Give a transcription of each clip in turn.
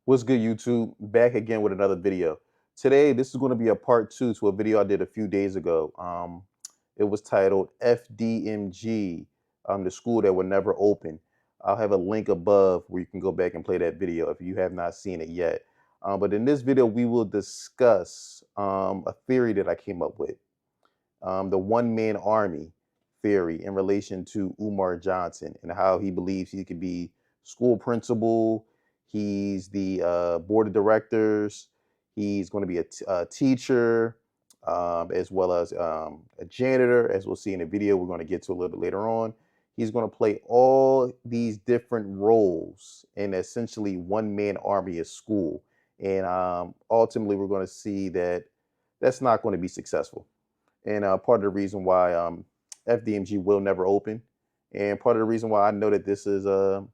What's good, YouTube? Back again with another video. Today, this is going to be a part two to a video I did a few days ago. It was titled FDMG, the school that would never open. I'll have a link above where you can go back and play that video if you have not seen it yet. But in this video, we will discuss a theory that I came up with, the one-man army theory in relation to Umar Johnson and how he believes he could be school principal. He's the board of directors. He's going to be a teacher, as well as a janitor, as we'll see in the video we're going to get to a little bit later on. He's going to play all these different roles in essentially one-man army at school. And ultimately, we're going to see that that's not going to be successful. And part of the reason why FDMG will never open, and part of the reason why I know that this is an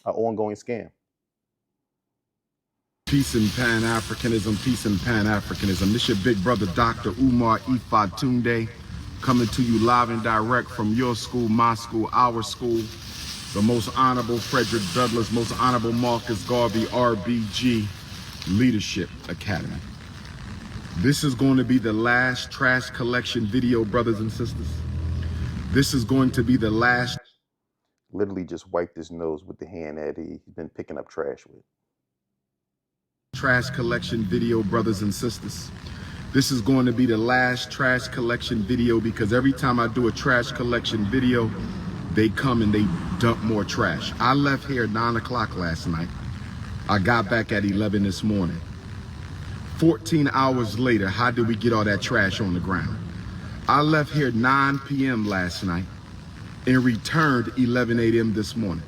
ongoing scam. Peace and Pan-Africanism, peace and Pan-Africanism. This your big brother, Dr. Umar Tunde, coming to you live and direct from your school, my school, our school, the most honorable Frederick Douglass, most honorable Marcus Garvey, RBG Leadership Academy. This is going to be the last trash collection video, brothers and sisters. This is going to be the last. Literally just wiped his nose with the hand that he's been picking up trash with. Trash collection video, brothers and sisters. This is going to be the last trash collection video because every time I do a trash collection video, they come and they dump more trash. I left here at 9 o'clock last night. I got back at 11 this morning. 14 hours later, how did we get all that trash on the ground? I left here at 9 p.m. last night and returned 11 a.m. this morning.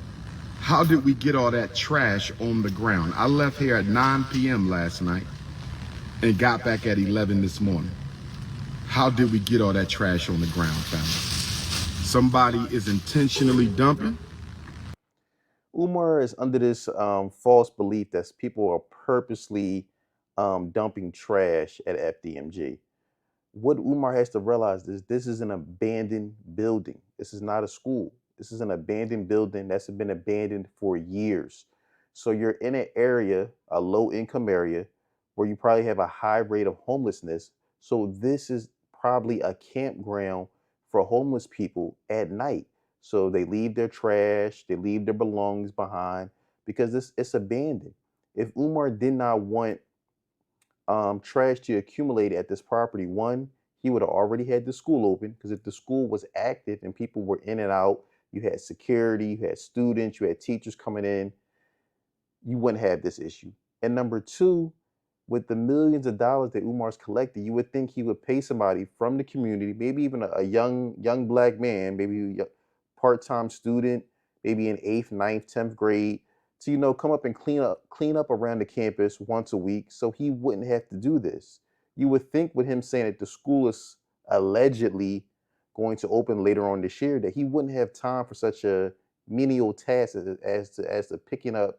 How did we get all that trash on the ground? I left here at 9 p.m. last night and got back at 11 this morning. How did we get all that trash on the ground, family? Somebody is intentionally dumping. Umar is under this false belief that people are purposely dumping trash at FDMG. What Umar has to realize is this is an abandoned building. This is not a school. This is an abandoned building that's been abandoned for years. So you're in an area, a low-income area, where you probably have a high rate of homelessness. So this is probably a campground for homeless people at night. So they leave their trash, they leave their belongings behind because it's abandoned. If Umar did not want trash to accumulate at this property, one, he would have already had the school open, because if the school was active and people were in and out, you had security, you had students, you had teachers coming in, you wouldn't have this issue. And number two, with the millions of dollars that Umar's collected, you would think he would pay somebody from the community, maybe even a young black man, maybe a part-time student, maybe in 8th, 9th, 10th grade, to come up and clean up around the campus once a week, so he wouldn't have to do this. You would think with him saying that the school is allegedly going to open later on this year, that he wouldn't have time for such a menial task as to picking up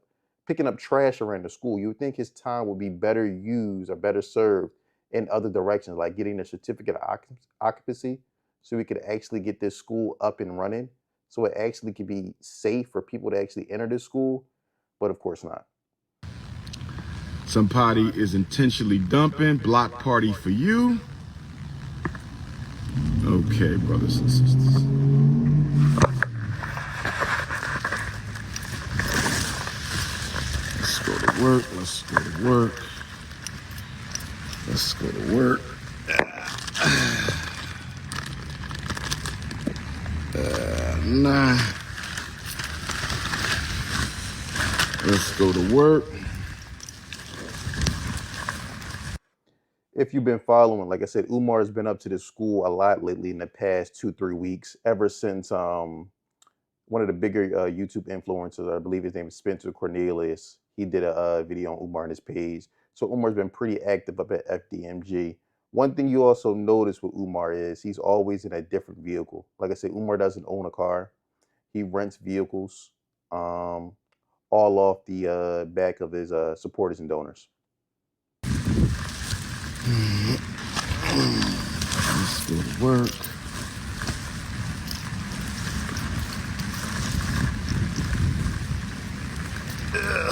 trash around the school. You would think his time would be better used or better served in other directions, like getting a certificate of occupancy, so we could actually get this school up and running, so it actually could be safe for people to actually enter this school. But of course not. Somebody is intentionally dumping. Block party for you. Okay, brothers and sisters. Let's go to work. Let's go to work. Let's go to work. Nah. Let's go to work. If you've been following, like I said, Umar has been up to this school a lot lately in the past 2-3 weeks, ever since one of the bigger YouTube influencers, I believe his name is Spencer Cornelius, he did a video on Umar on his page. So Umar's been pretty active up at FDMG. One thing you also notice with Umar is he's always in a different vehicle. Like I said, Umar doesn't own a car. He rents vehicles, all off the back of his supporters and donors. Let's go to work.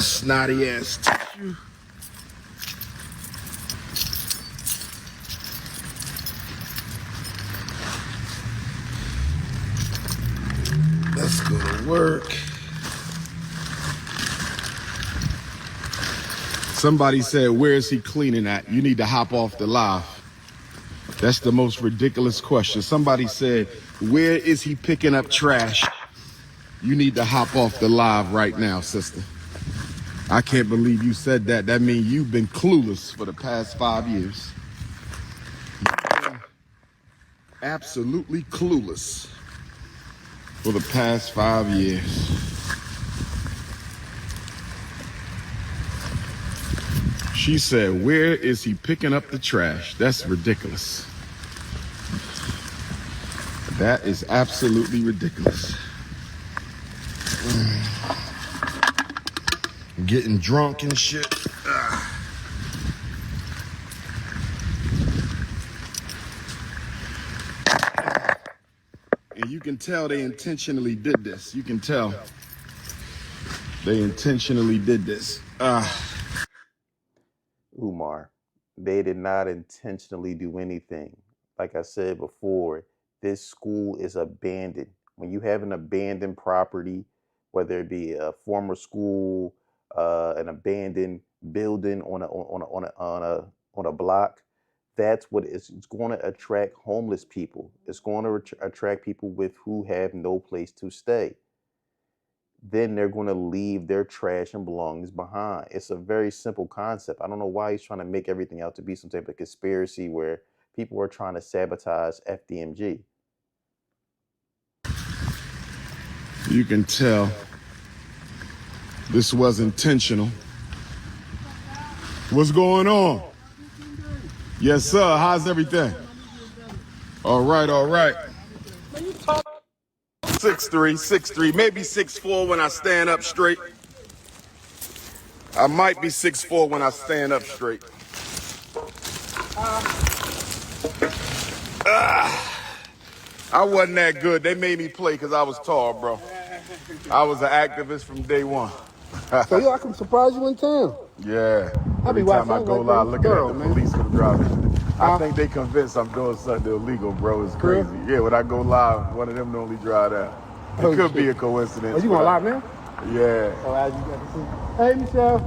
snotty ass. Let's go to work. Somebody said, where is he cleaning at? You need to hop off the live. That's the most ridiculous question. Somebody said, where is he picking up trash? You need to hop off the live right now, sister. I can't believe you said that. That means you've been clueless for the past 5 years. Absolutely clueless for the past 5 years. She said, where is he picking up the trash? That's ridiculous. That is absolutely ridiculous. Getting drunk and shit. And you can tell they intentionally did this. You can tell they intentionally did this. Umar, they did not intentionally do anything. Like I said before, this school is abandoned. When you have an abandoned property, whether it be a former school, an abandoned building on a block, that's what it's going to attract homeless people. It's going to attract people with who have no place to stay. Then they're going to leave their trash and belongings behind. It's a very simple concept. I don't know why he's trying to make everything out to be some type of conspiracy where people are trying to sabotage FDMG. You can tell this was intentional. What's going on? Yes, sir. How's everything? All right, all right. 6'3", 6'3", maybe 6'4" when I stand up straight. I might be 6'4" when I stand up straight. I wasn't that good. They made me play because I was tall, bro. I was an activist from day one. So yo, I can surprise you in town. Yeah. I be Every time I watching, go like, live looking at the man. police for the driving. I think they convinced I'm doing something illegal, bro. It's crazy. Yeah, when I go live, one of them normally drive out. It Oh, could shit. be a coincidence. Oh, you going live now? Yeah. Oh, as you got to see. Hey, Michelle.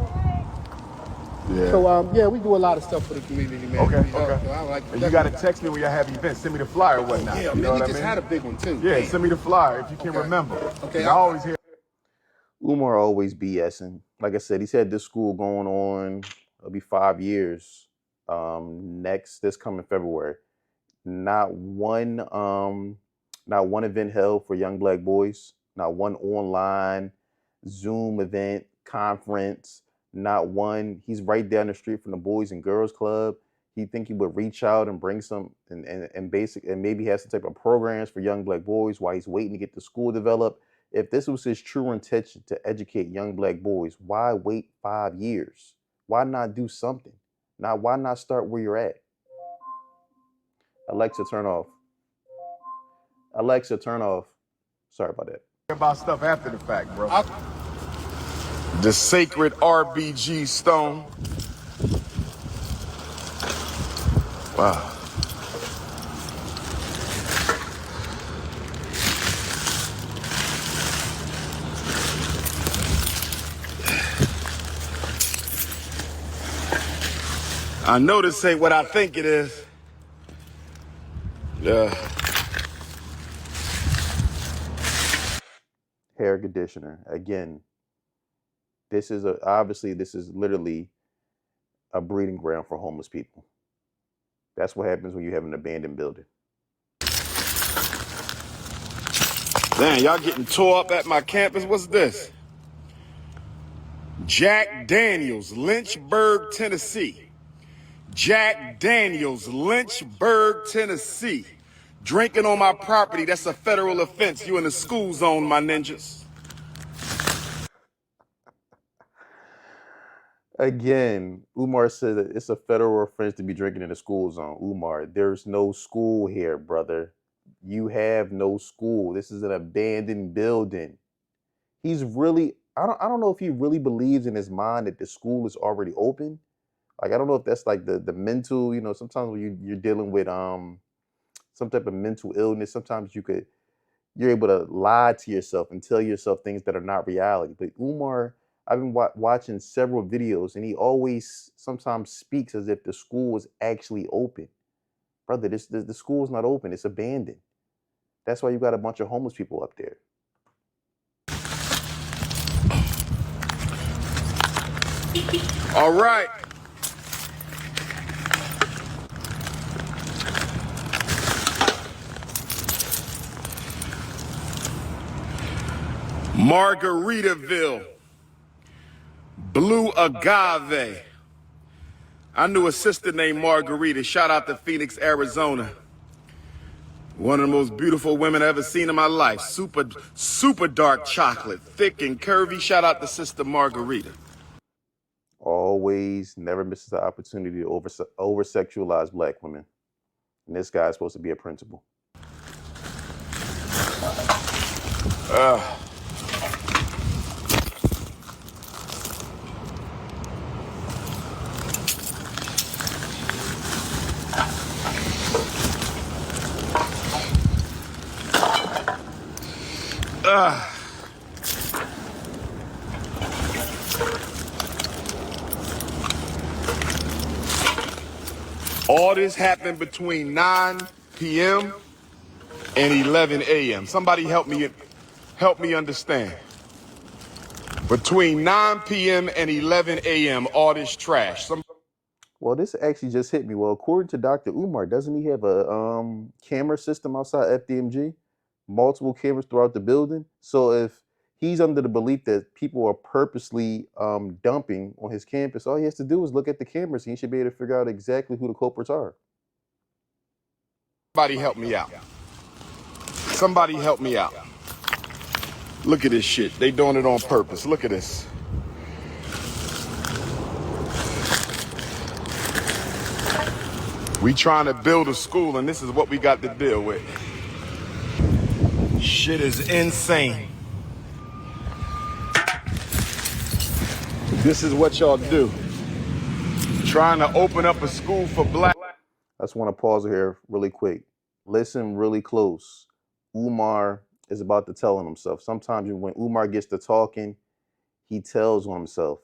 Yeah. So yeah, we do a lot of stuff for the community, man. Okay, We help, okay. so I like And you gotta text me when y'all have events. Send me the flyer or whatnot. Yeah, you man, know we what just I mean? had a big one too. Yeah, Damn. send me the flyer if you can remember. Okay, I always hear. Umar always BSing. Like I said, he's had this school going on, it'll be 5 years this coming February. Not one not one event held for young black boys, not one online Zoom event, conference, not one. He's right down the street from the Boys and Girls Club. He think he would reach out and bring some and basic and maybe have some type of programs for young black boys while he's waiting to get the school developed. If this was his true intention to educate young black boys, why wait 5 years? Why not do something? Now, why not start where you're at? Alexa, turn off. Alexa, turn off. Sorry about that. About stuff after the fact, bro. The sacred RBG stone. Wow. I know this ain't what I think it is. Yeah. Hair conditioner. Again, this is literally a breeding ground for homeless people. That's what happens when you have an abandoned building. Damn, y'all getting tore up at my campus? What's this? Jack Daniels, Lynchburg, Tennessee. Jack Daniels, Lynchburg, Tennessee. Drinking on my property, that's a federal offense. You in the school zone, my ninjas. Again, Umar said that it's a federal offense to be drinking in the school zone. Umar, there's no school here, brother. You have no school. This is an abandoned building. I don't know if he really believes in his mind that the school is already open. Like I don't know if that's like the mental, sometimes when you're dealing with some type of mental illness, sometimes you're able to lie to yourself and tell yourself things that are not reality. But Umar, I've been watching several videos, and he always sometimes speaks as if the school is actually open. Brother, the school is not open; it's abandoned. That's why you got a bunch of homeless people up there. All right. Margaritaville, Blue Agave. I knew a sister named Margarita. Shout out to Phoenix, Arizona. One of the most beautiful women I've ever seen in my life. Super dark chocolate, thick and curvy. Shout out to Sister Margarita. Always, never misses the opportunity to over sexualize black women. And this guy is supposed to be a principal. All this happened between 9 p.m. and 11 a.m. Somebody help me understand. Between 9 p.m. and 11 a.m., all this trash. Well, this actually just hit me. Well, according to Dr. Umar, doesn't he have a camera system outside FDMG? Multiple cameras throughout the building. So if he's under the belief that people are purposely dumping on his campus, all he has to do is look at the cameras and he should be able to figure out exactly who the culprits are. Somebody help me out. Somebody help me out. Look at this shit. They doing it on purpose. Look at this. We trying to build a school and this is what we got to deal with. Shit is insane. This is what y'all do. Trying to open up a school for black. I just want to pause here really quick. Listen really close. Umar is about to tell on himself. Sometimes when Umar gets to talking, he tells on himself.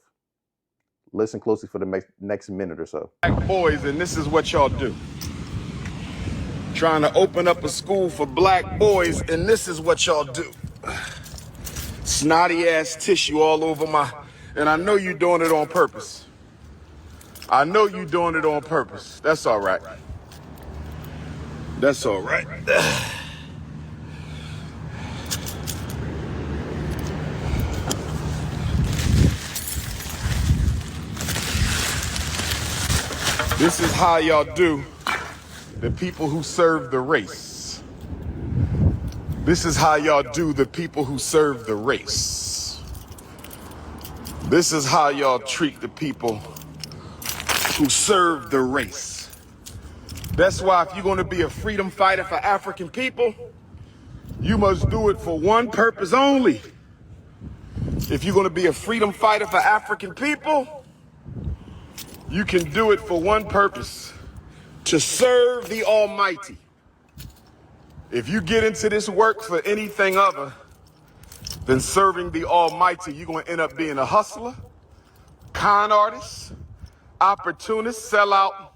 Listen closely for the next minute or so. Black boys, and this is what y'all do. Trying to open up a school for black boys, and this is what y'all do. Snotty ass tissue all over and I know you doing it on purpose. I know you doing it on purpose. That's all right. That's all right. This is how y'all do the people who serve the race. This is how y'all do the people who serve the race. This is how y'all treat the people who serve the race. That's why if you're going to be a freedom fighter for African people, you must do it for one purpose only. If you're going to be a freedom fighter for African people, you can do it for one purpose: to serve the Almighty. If you get into this work for anything other than serving the Almighty, you're going to end up being a hustler, con artist, opportunist, sellout,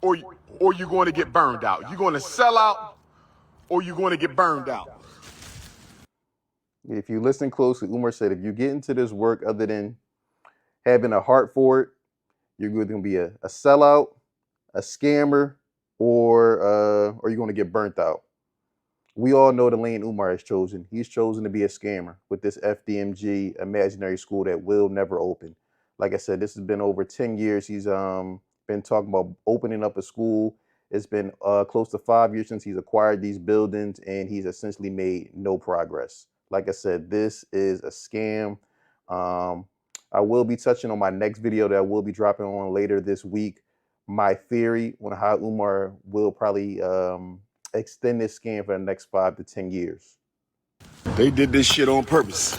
or you're going to get burned out. You're going to sell out or you're going to get burned out. If you listen closely, Umar said if you get into this work other than having a heart for it, you're going to be a sellout, a scammer, or you're going to get burnt out. We all know the lane Umar has chosen. He's chosen to be a scammer with this FDMG imaginary school that will never open. Like I said, this has been over 10 years. He's been talking about opening up a school. It's been close to 5 years since he's acquired these buildings, and he's essentially made no progress. Like I said, this is a scam. I will be touching on my next video that I will be dropping on later this week, my theory on how Umar will probably extend this scam for the next 5 to 10 years. They did this shit on purpose.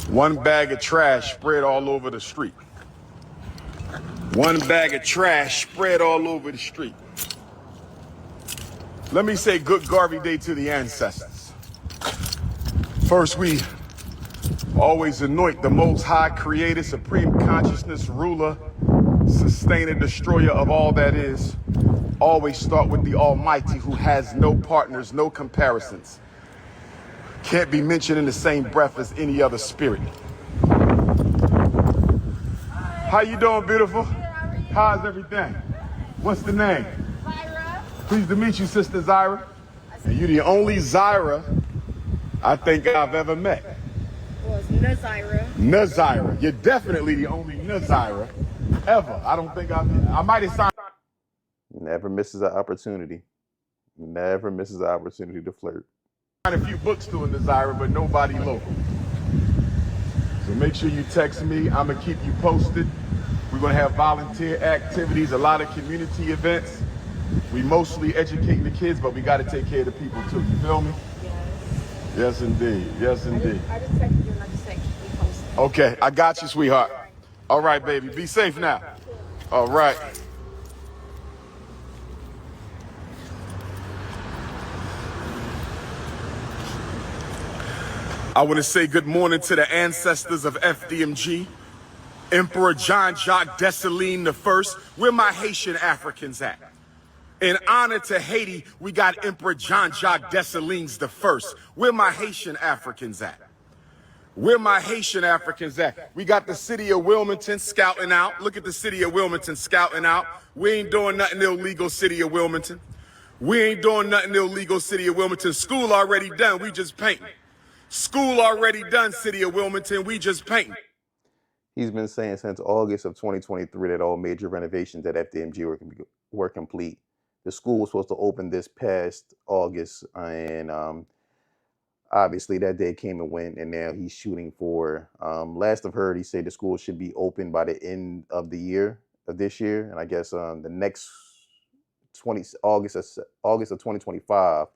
One bag of trash spread all over the street. One bag of trash spread all over the street. Let me say good Garvey Day to the ancestors. First, we always anoint the Most High, Creator, Supreme Consciousness, Ruler, Sustainer, Destroyer of all that is. Always start with the Almighty, who has no partners, no comparisons. Can't be mentioned in the same breath as any other spirit. How you doing, beautiful? How's everything? What's the name? Zyra. Pleased to meet you, Sister Zyra. And you're the only Zyra I think I've ever met. Well, it's Nazyra. Nazyra. You're definitely the only Nazyra ever. I don't think I might have signed. Never misses an opportunity. Never misses an opportunity to flirt. A few books to a Nazyra, but nobody local. So make sure you text me. I'm going to keep you posted. We're going to have volunteer activities, a lot of community events. We mostly educating the kids, but we got to take care of the people too. You feel me? Yes. Yes, indeed. Yes, indeed. I just texted you and I just said keep me posted. Okay, I got you, sweetheart. All right, baby. Be safe now. All right. I want to say good morning to the ancestors of FDMG. Emperor Jean-Jacques Dessalines I. Where my Haitian Africans at? In honor to Haiti, we got Emperor Jean-Jacques Dessalines I. Where my Haitian Africans at? Where my Haitian Africans at? We got the city of Wilmington scouting out. Look at the city of Wilmington scouting out. We ain't doing nothing illegal, city of Wilmington. We ain't doing nothing illegal, city of Wilmington. School already done, we just painting. School already done, city of Wilmington, we just painting. He's been saying since August of 2023 that all major renovations at FDMG were complete. The school was supposed to open this past August, and obviously that day came and went, and now he's shooting for, last I've heard, he said the school should be open by the end of the year, of this year, and I guess the next August of 2025,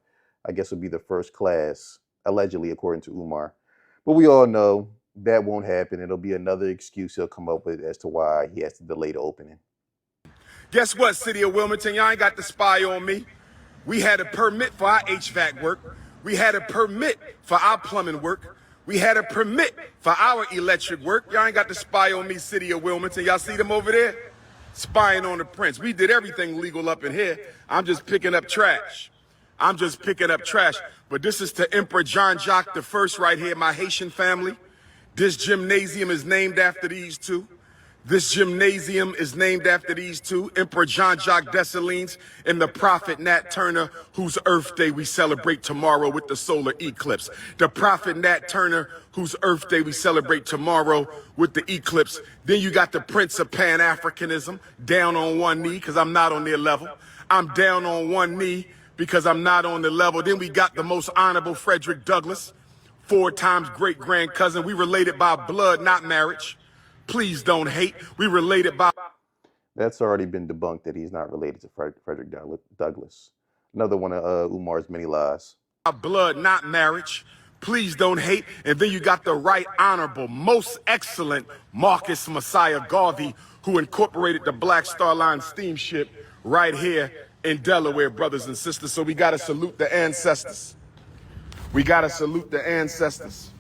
I guess would be the first class, allegedly, according to Umar. But we all know that won't happen. It'll be another excuse he'll come up with as to why he has to delay the opening. Guess what, city of Wilmington? Y'all ain't got to spy on me. We had a permit for our HVAC work. We had a permit for our plumbing work. We had a permit for our electric work. Y'all ain't got to spy on me, city of Wilmington. Y'all see them over there? Spying on the prince. We did everything legal up in here. I'm just picking up trash. I'm just picking up trash. But this is to Emperor Jean-Jacques I right here, my Haitian family. This gymnasium is named after these two. This gymnasium is named after these two, Emperor Jean-Jacques Dessalines and the Prophet Nat Turner, whose Earth Day we celebrate tomorrow with the solar eclipse. The Prophet Nat Turner, whose Earth Day we celebrate tomorrow with the eclipse. Then you got the Prince of Pan-Africanism, down on one knee because I'm not on their level. I'm down on one knee because I'm not on the level. Then we got the most honorable Frederick Douglass, 4 times great-grand cousin. We related by blood, not marriage. Please don't hate. We related by... That's already been debunked that he's not related to Frederick Douglass. Another one of Umar's many lies. Blood, not marriage. Please don't hate. And then you got the right honorable, most excellent Marcus Messiah Garvey, who incorporated the Black Star Line steamship right here in Delaware, brothers and sisters. So we got to salute the ancestors. We got to salute the ancestors.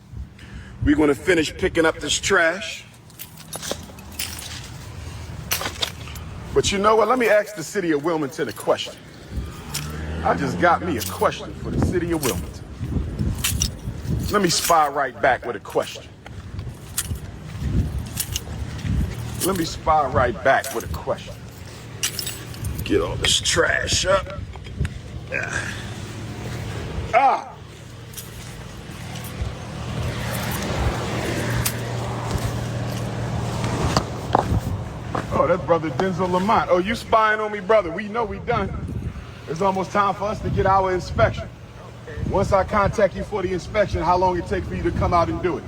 We're going to finish picking up this trash. But you know what? Let me ask the city of Wilmington a question. I just got me a question for the city of Wilmington. Let me spy right back with a question. Let me spy right back with a question. Get all this trash up. Ah! Oh, that's brother Denzel Lamont. Oh, you spying on me, brother. We know we done. It's almost time for us to get our inspection. Once I contact you for the inspection, how long it take for you to come out and do it?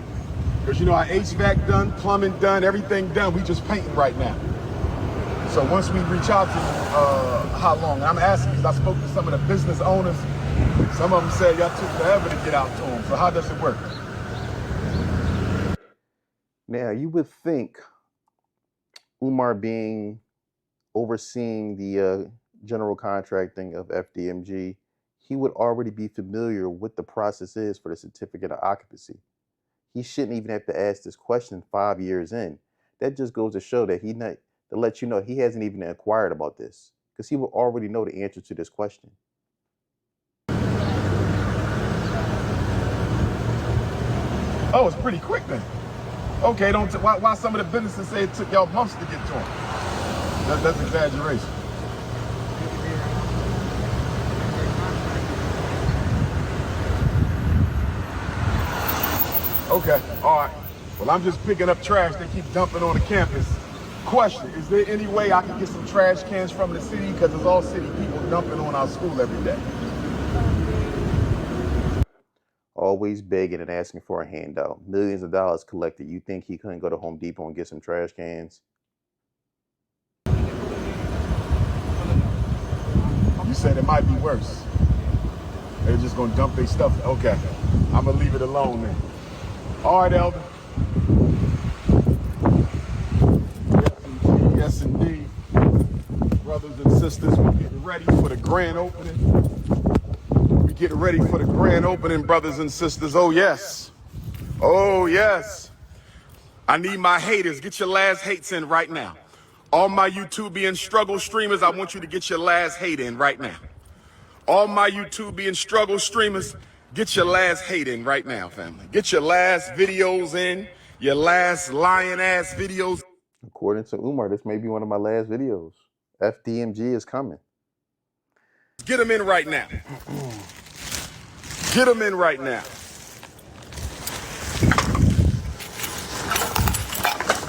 Because you know our HVAC done, plumbing done, everything done. We just painting right now. So once we reach out to how long? I'm asking because I spoke to some of the business owners. Some of them said y'all took forever to get out to them. So how does it work? Now, you would think Umar being overseeing the general contracting of FDMG, he would already be familiar with the process is for the certificate of occupancy. He shouldn't even have to ask this question 5 years in. That just goes to show that to let you know he hasn't even inquired about this because he will already know the answer to this question. Oh, it's pretty quick then. Okay, why some of the businesses say it took y'all months to get to them? That's exaggeration. Okay, all right. Well, I'm just picking up trash they keep dumping on the campus. Question, is there any way I can get some trash cans from the city? Because it's all city people dumping on our school every day. Always begging and asking for a handout. Millions of dollars collected. You think he couldn't go to Home Depot and get some trash cans? You said it might be worse. They're just gonna dump their stuff. Okay, I'm gonna leave it alone then. All right, Elder. Yes, indeed. Brothers and sisters, we're getting ready for the grand opening. We're getting ready for the grand opening, brothers and sisters. Oh, yes. Oh, yes. I need my haters. Get your last hates in right now. All my YouTubian struggle streamers, I want you to get your last hate in right now. All my YouTubian struggle streamers, get your last hate in right now, family. Get your last videos in, your last lying ass videos. According to Umar, this may be one of my last videos. FDMG is coming. Get them in right now. Get them in right now.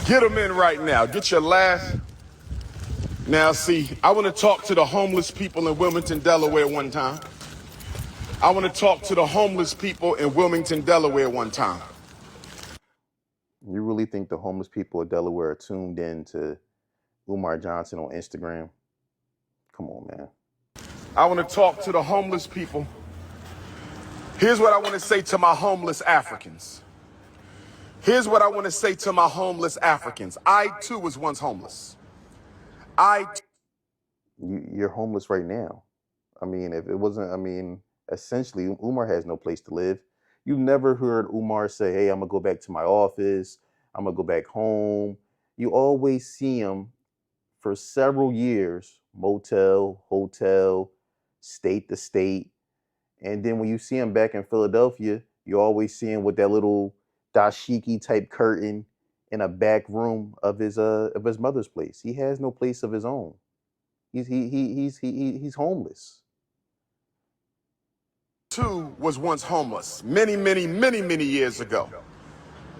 Get them in right now. Get your last. Now, see, I want to talk to the homeless people in Wilmington, Delaware one time. I want to talk to the homeless people in Wilmington, Delaware one time. You really think the homeless people of Delaware are tuned in to Umar Johnson on Instagram? Come on, man. I want to talk to the homeless people. Here's what I want to say to my homeless Africans. Here's what I want to say to my homeless Africans. I, too, was once homeless. You're homeless right now. I mean, if it wasn't, essentially, Umar has no place to live. You've never heard Umar say, hey, I'm going to go back to my office. I'm going to go back home. You always see him for several years, motel, hotel, state to state. And then when you see him back in Philadelphia, you always see him with that little dashiki type curtain in a back room of his mother's place. He has no place of his own. He's homeless. Too was once homeless many years ago.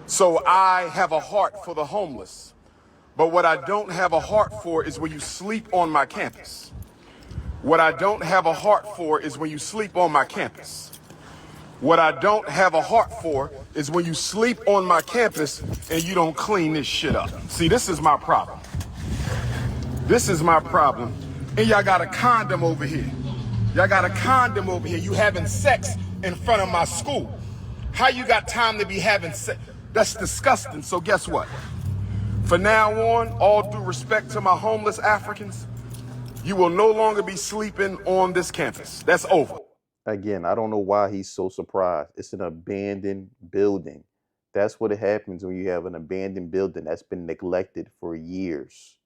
So I have a heart for the homeless. But what I don't have a heart for is when you sleep on my campus. What I don't have a heart for is when you sleep on my campus. What I don't have a heart for is when you sleep on my campus and you don't clean this shit up. See, this is my problem. This is my problem. And y'all got a condom over here. Y'all got a condom over here. You having sex in front of my school. How you got time to be having sex? That's disgusting. So guess what? For now on, all due respect to my homeless Africans, you will no longer be sleeping on this campus. That's over. Again, I don't know why he's so surprised. It's an abandoned building. That's what happens when you have an abandoned building that's been neglected for years.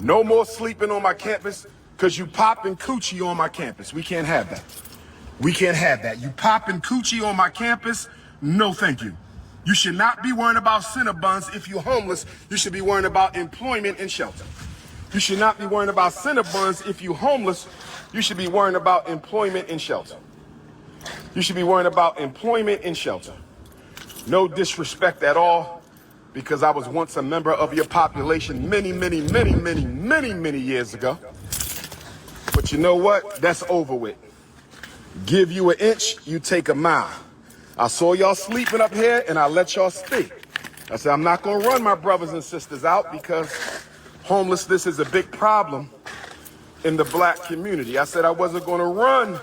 No more sleeping on my campus because you popping coochie on my campus. We can't have that. We can't have that. You popping coochie on my campus? No, thank you. You should not be worrying about Cinnabons if you're homeless. You should be worrying about employment and shelter. You should not be worrying about Cinnabons if you're homeless. You should be worrying about employment and shelter. You should be worrying about employment and shelter. No disrespect at all, because I was once a member of your population many years ago. But you know what? That's over with. Give you an inch, you take a mile. I saw y'all sleeping up here and I let y'all speak. I said, I'm not gonna run my brothers and sisters out because homelessness is a big problem in the black community. I said I wasn't gonna run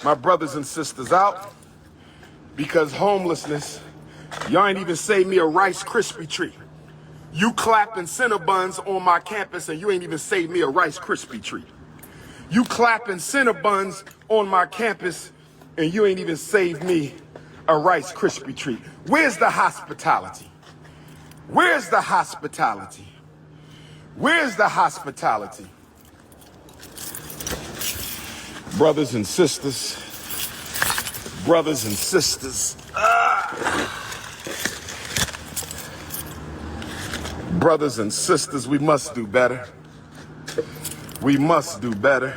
my brothers and sisters out Because homelessness, y'all ain't even saved me a Rice Krispie treat. You clapping Cinnabons on my campus and you ain't even saved me a Rice Krispie treat. You clapping Cinnabons on my campus and you ain't even saved me a Rice Krispie treat. Where's the hospitality? Where's the hospitality? Where's the hospitality? Brothers and sisters, brothers and sisters, brothers and sisters, we must do better. We must do better.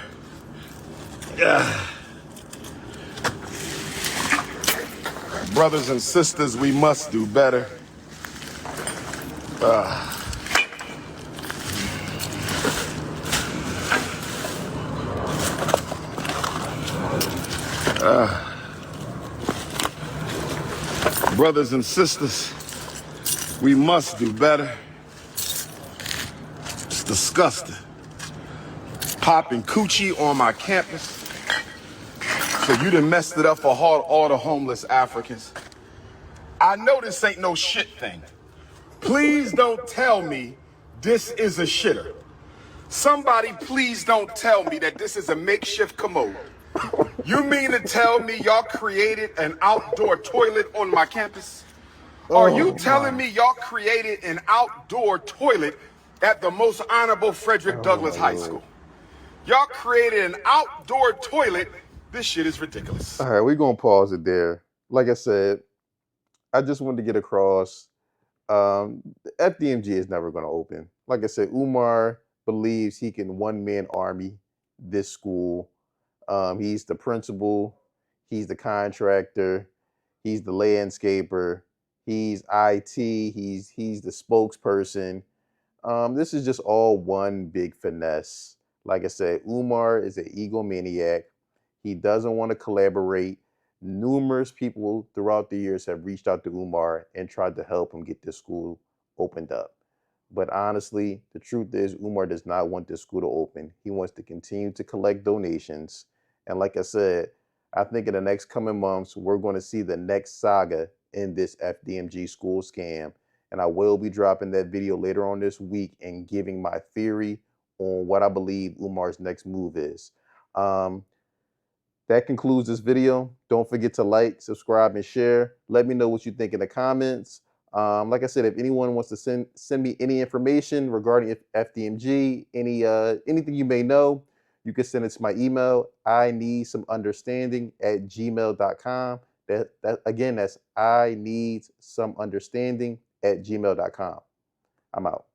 Brothers and sisters, we must do better. Brothers and sisters, we must do better. It's disgusting. Popping coochie on my campus. So you done messed it up for all the homeless Africans. I know this ain't no shit thing. Please don't tell me this is a shitter. Somebody please don't tell me that this is a makeshift commode. You mean to tell me y'all created an outdoor toilet on my campus? Are you telling me y'all created an outdoor toilet at the most honorable Frederick Douglass High School? Y'all created an outdoor toilet. This shit is ridiculous. All right, we're going to pause it there. Like I said, I just wanted to get across, the FDMG is never going to open. Like I said, Umar believes he can one-man army this school. He's the principal, he's the contractor, he's the landscaper, he's IT, he's the spokesperson. This is just all one big finesse. Like I said, Umar is an egomaniac. He doesn't want to collaborate. Numerous people throughout the years have reached out to Umar and tried to help him get this school opened up. But honestly, the truth is Umar does not want this school to open. He wants to continue to collect donations. And like I said, I think in the next coming months, we're going to see the next saga in this FDMG school scam. And I will be dropping that video later on this week and giving my theory on what I believe Umar's next move is. That concludes this video. Don't forget to like, subscribe, and share. Let me know what you think in the comments. Like I said, if anyone wants to send me any information regarding FDMG, anything you may know, you can send it to my email, ineedsomeunderstanding@gmail.com. Again, that's ineedsomeunderstanding@gmail.com. I'm out.